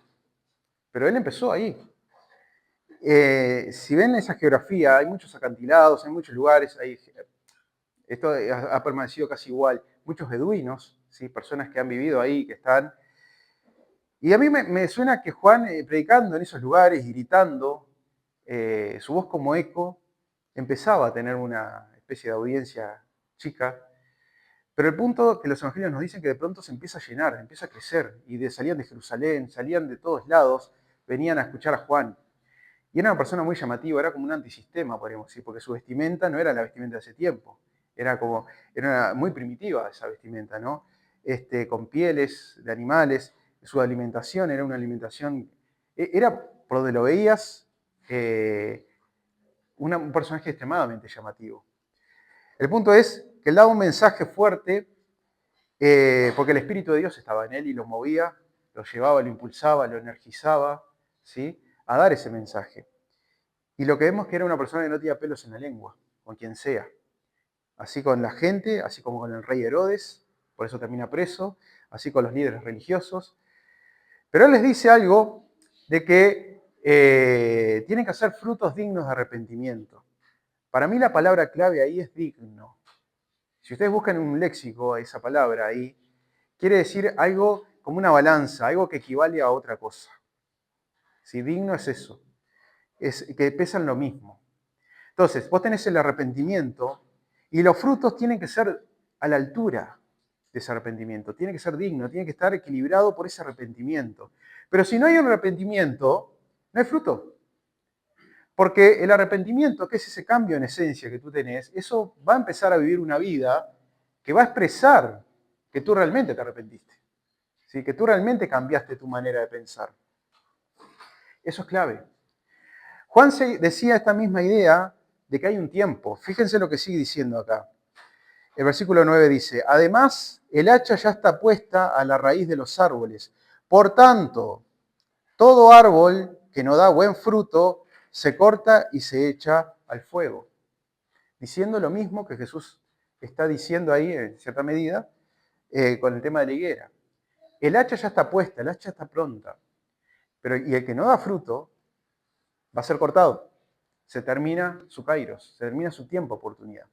Pero él empezó ahí. Si ven esa geografía, hay muchos acantilados, hay muchos lugares, esto ha permanecido casi igual. Muchos beduinos, ¿sí? Personas que han vivido ahí, que están. Y a mí me suena que Juan, predicando en esos lugares y gritando, su voz como eco, empezaba a tener una especie de audiencia chica. Pero el punto que los evangelios nos dicen que de pronto se empieza a llenar, empieza a crecer. Y salían de Jerusalén, salían de todos lados, venían a escuchar a Juan. Y era una persona muy llamativa, era como un antisistema, podríamos decir, porque su vestimenta no era la vestimenta de ese tiempo. Era muy primitiva esa vestimenta, ¿no? Con pieles de animales, su alimentación era una alimentación, era, por donde lo veías, un personaje extremadamente llamativo. El punto es que él daba un mensaje fuerte, porque el Espíritu de Dios estaba en él y lo movía, lo llevaba, lo impulsaba, lo energizaba, ¿sí? A dar ese mensaje. Y lo que vemos que era una persona que no tenía pelos en la lengua, con quien sea. Así con la gente, así como con el rey Herodes, por eso termina preso, así con los líderes religiosos. Pero él les dice algo de que tienen que hacer frutos dignos de arrepentimiento. Para mí la palabra clave ahí es digno. Si ustedes buscan en un léxico esa palabra ahí, quiere decir algo como una balanza, algo que equivale a otra cosa. Si digno es eso, es que pesan lo mismo. Entonces, vos tenés el arrepentimiento y los frutos tienen que ser a la altura de ese arrepentimiento, tiene que ser digno, tiene que estar equilibrado por ese arrepentimiento. Pero si no hay un arrepentimiento, no hay fruto. Porque el arrepentimiento, que es ese cambio en esencia que tú tenés, eso va a empezar a vivir una vida que va a expresar que tú realmente te arrepentiste, ¿sí? Que tú realmente cambiaste tu manera de pensar. Eso es clave. Juan decía esta misma idea de que hay un tiempo. Fíjense lo que sigue diciendo acá. El versículo 9 dice, además, el hacha ya está puesta a la raíz de los árboles. Por tanto, todo árbol que no da buen fruto se corta y se echa al fuego. Diciendo lo mismo que Jesús está diciendo ahí, en cierta medida, con el tema de la higuera. El hacha ya está puesta, el hacha está pronta. Y el que no da fruto va a ser cortado. Se termina su kairos, se termina su tiempo oportunidad.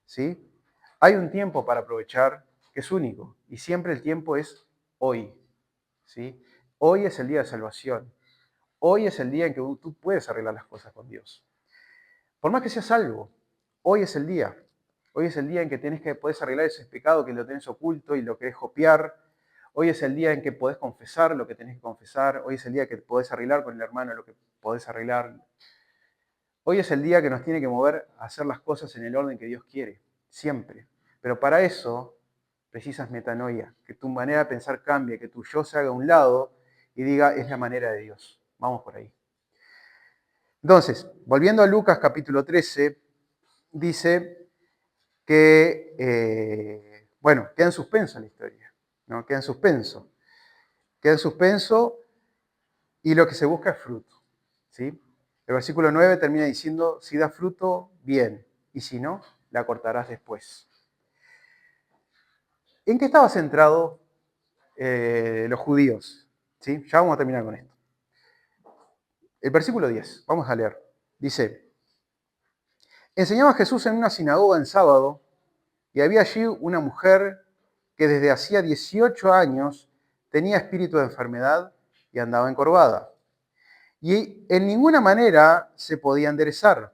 ¿Sí? Hay un tiempo para aprovechar que es único y siempre el tiempo es hoy. ¿Sí? Hoy es el día de salvación. Hoy es el día en que tú puedes arreglar las cosas con Dios. Por más que seas salvo, hoy es el día. Hoy es el día en que podés arreglar ese pecado que lo tenés oculto y lo querés copiar. Hoy es el día en que podés confesar lo que tenés que confesar. Hoy es el día que podés arreglar con el hermano lo que podés arreglar. Hoy es el día que nos tiene que mover a hacer las cosas en el orden que Dios quiere, siempre. Pero para eso precisas metanoia, que tu manera de pensar cambie, que tu yo se haga a un lado y diga, es la manera de Dios. Vamos por ahí. Entonces, volviendo a Lucas capítulo 13, dice que, queda en suspenso la historia, ¿no? Queda en suspenso. Queda en suspenso y lo que se busca es fruto, ¿sí? El versículo 9 termina diciendo, si da fruto, bien, y si no, la cortarás después. ¿En qué estaba centrado los judíos? ¿Sí? Ya vamos a terminar con esto. El versículo 10, vamos a leer. Dice, enseñaba Jesús en una sinagoga en sábado, y había allí una mujer que desde hacía 18 años tenía espíritu de enfermedad y andaba encorvada. Y en ninguna manera se podía enderezar.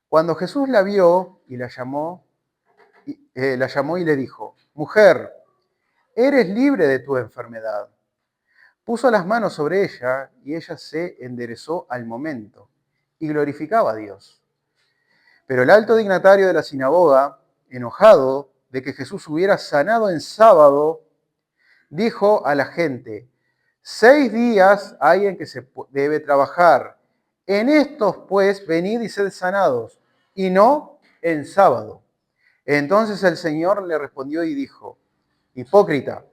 Cuando Jesús la vio y la llamó y le dijo, mujer, eres libre de tu enfermedad. Puso las manos sobre ella y ella se enderezó al momento y glorificaba a Dios. Pero el alto dignatario de la sinagoga, enojado de que Jesús hubiera sanado en sábado, dijo a la gente, 6 días hay en que se debe trabajar. En estos, pues, venid y sed sanados, y no en sábado. Entonces el Señor le respondió y dijo, hipócrita,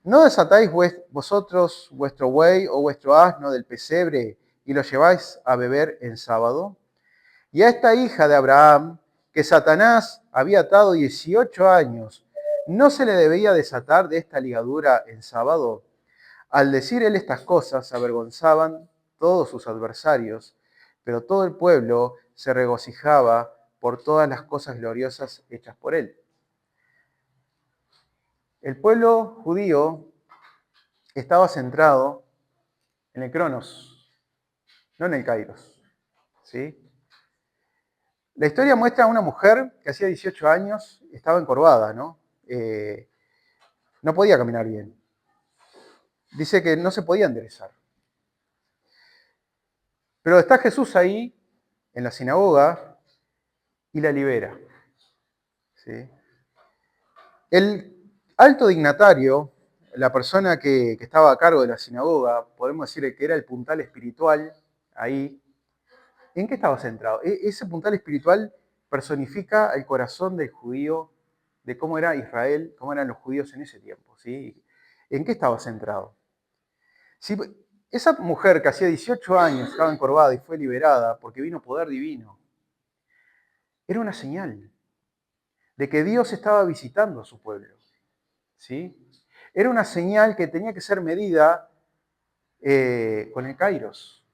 ¿no desatáis vosotros vuestro buey o vuestro asno del pesebre y lo lleváis a beber en sábado? Y a esta hija de Abraham, que Satanás había atado 18 años, ¿no se le debía desatar de esta ligadura en sábado? Al decir él estas cosas, se avergonzaban todos sus adversarios, pero todo el pueblo se regocijaba por todas las cosas gloriosas hechas por él. El pueblo judío estaba centrado en el Cronos, no en el Kairos. ¿Sí? La historia muestra a una mujer que hacía 18 años estaba encorvada, ¿no? No podía caminar bien. Dice que no se podía enderezar. Pero está Jesús ahí, en la sinagoga, y la libera. ¿Sí? El alto dignatario, la persona que estaba a cargo de la sinagoga, podemos decir que era el puntal espiritual ahí, ¿en qué estaba centrado? Ese puntal espiritual personifica el corazón del judío, de cómo era Israel, cómo eran los judíos en ese tiempo. ¿Sí? ¿En qué estaba centrado? Si esa mujer que hacía 18 años estaba encorvada y fue liberada porque vino poder divino, era una señal. de que Dios estaba visitando a su pueblo. ¿Sí? Era una señal que tenía que ser medida con el Kairos,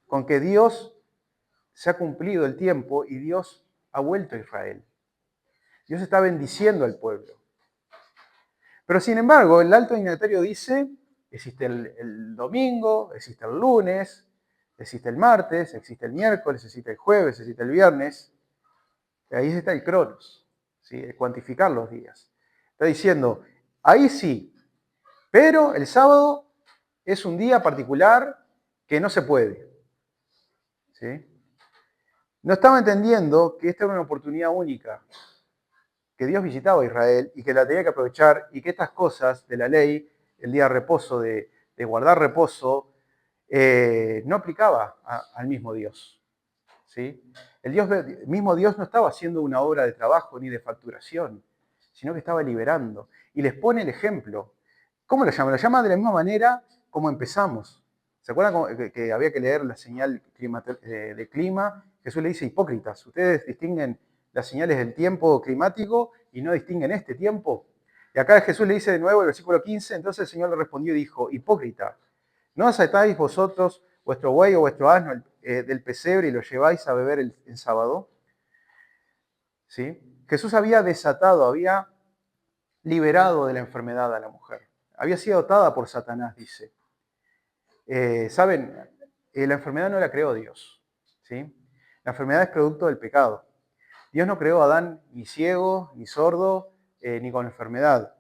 con que Dios se ha cumplido el tiempo y Dios ha vuelto a Israel. Dios está bendiciendo al pueblo. Pero sin embargo, el alto dignatario dice, existe el domingo, existe el lunes, existe el martes, existe el miércoles, existe el jueves, existe el viernes. Ahí está el cronos, ¿sí? El cuantificar los días. Está diciendo, ahí sí, pero el sábado es un día particular que no se puede. ¿Sí? No estaba entendiendo que esta era una oportunidad única, que Dios visitaba a Israel y que la tenía que aprovechar y que estas cosas de la ley, el día de reposo, de guardar reposo, no aplicaba al mismo Dios. ¿Sí? El mismo Dios no estaba haciendo una obra de trabajo ni de facturación, sino que estaba liberando. Y les pone el ejemplo. ¿Cómo lo llama? Lo llama de la misma manera como empezamos. ¿Se acuerdan que había que leer la señal de clima? Jesús le dice, hipócritas, ustedes distinguen las señales del tiempo climático y no distinguen este tiempo. Y acá Jesús le dice de nuevo el versículo 15, entonces el Señor le respondió y dijo, hipócrita, ¿no asatáis vosotros vuestro buey o vuestro asno del pesebre y lo lleváis a beber en sábado? ¿Sí? Jesús había desatado, había liberado de la enfermedad a la mujer. Había sido atada por Satanás, dice. ¿Saben? La enfermedad no la creó Dios. ¿Sí? La enfermedad es producto del pecado. Dios no creó a Adán ni ciego, ni sordo, ni con enfermedad.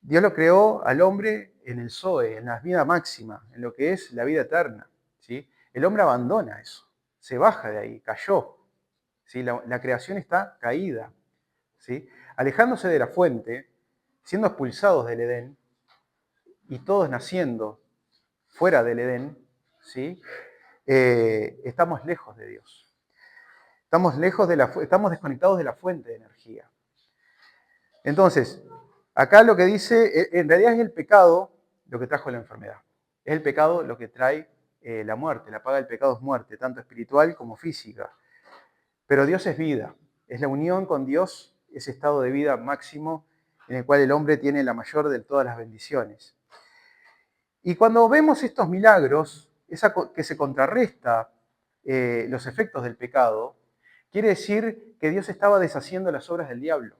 Dios lo creó al hombre en el Zoe, en la vida máxima, en lo que es la vida eterna. ¿Sí? El hombre abandona eso, se baja de ahí, cayó. ¿Sí? La creación está caída. ¿Sí? Alejándose de la fuente, siendo expulsados del Edén, y todos naciendo fuera del Edén, ¿sí? Estamos lejos de Dios. Estamos desconectados de la fuente de energía. Entonces, acá lo que dice, en realidad es el pecado lo que trajo la enfermedad. Es el pecado lo que trae la muerte. La paga del pecado es muerte, tanto espiritual como física. Pero Dios es vida. Es la unión con Dios, ese estado de vida máximo en el cual el hombre tiene la mayor de todas las bendiciones. Y cuando vemos estos milagros, que se contrarresta los efectos del pecado, quiere decir que Dios estaba deshaciendo las obras del diablo.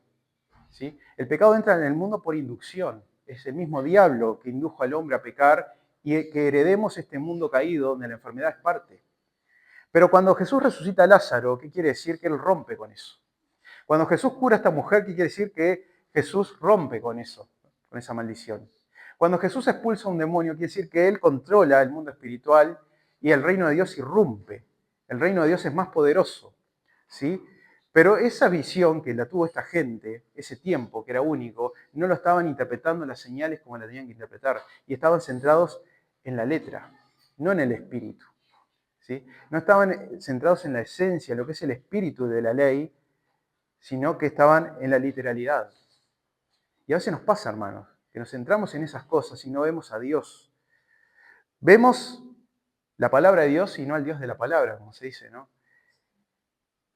¿Sí? El pecado entra en el mundo por inducción. Es el mismo diablo que indujo al hombre a pecar y que heredemos este mundo caído donde la enfermedad es parte. Pero cuando Jesús resucita a Lázaro, ¿qué quiere decir? Que Él rompe con eso. Cuando Jesús cura a esta mujer, ¿qué quiere decir? Que Jesús rompe con eso, con esa maldición. Cuando Jesús expulsa a un demonio, quiere decir que Él controla el mundo espiritual y el reino de Dios irrumpe. El reino de Dios es más poderoso, ¿sí? Pero esa visión que la tuvo esta gente, ese tiempo que era único, no lo estaban interpretando las señales como las tenían que interpretar. Y estaban centrados en la letra, no en el espíritu. ¿Sí? No estaban centrados en la esencia, lo que es el espíritu de la ley, sino que estaban en la literalidad. Y a veces nos pasa, hermanos, que nos centramos en esas cosas y no vemos a Dios. Vemos la palabra de Dios y no al Dios de la palabra, como se dice, ¿no?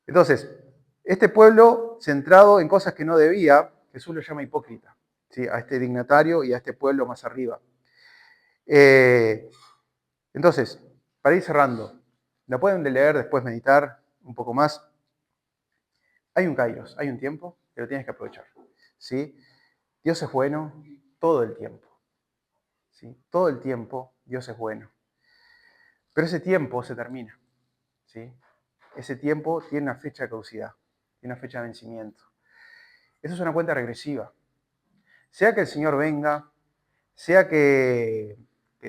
Entonces, este pueblo centrado en cosas que no debía, Jesús lo llama hipócrita, ¿sí? A este dignatario y a este pueblo más arriba. Entonces, para ir cerrando, la pueden leer, después meditar un poco más. Hay un kairos, hay un tiempo que lo tienes que aprovechar. ¿Sí? Dios es bueno todo el tiempo. ¿Sí? Todo el tiempo Dios es bueno. Pero ese tiempo se termina. ¿Sí? Ese tiempo tiene una fecha de caducidad, tiene una fecha de vencimiento. Eso es una cuenta regresiva. Sea que el Señor venga, sea que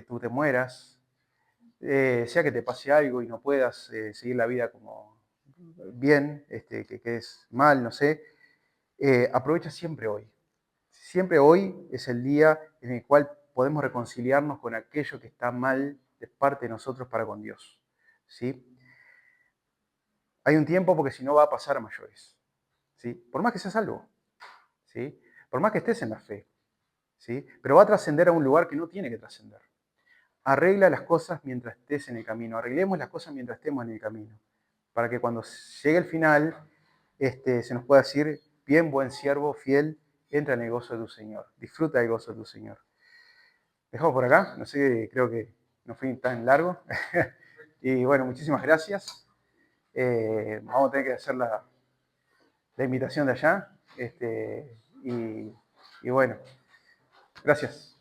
tú te mueras, sea que te pase algo y no puedas seguir la vida como bien, que quedes mal, no sé, aprovecha siempre hoy. Siempre hoy es el día en el cual podemos reconciliarnos con aquello que está mal de parte de nosotros para con Dios. ¿Sí? Hay un tiempo porque si no va a pasar a mayores. ¿Sí? Por más que seas salvo. ¿Sí? Por más que estés en la fe. ¿Sí? Pero va a trascender a un lugar que no tiene que trascender. Arregla las cosas mientras estés en el camino. Arreglemos las cosas mientras estemos en el camino. Para que cuando llegue el final se nos pueda decir, bien, buen siervo, fiel, entra en el gozo de tu Señor. Disfruta del gozo de tu Señor. Dejamos por acá, no sé, creo que no fui tan largo. Y bueno, muchísimas gracias. Vamos a tener que hacer la invitación de allá. Y bueno, gracias.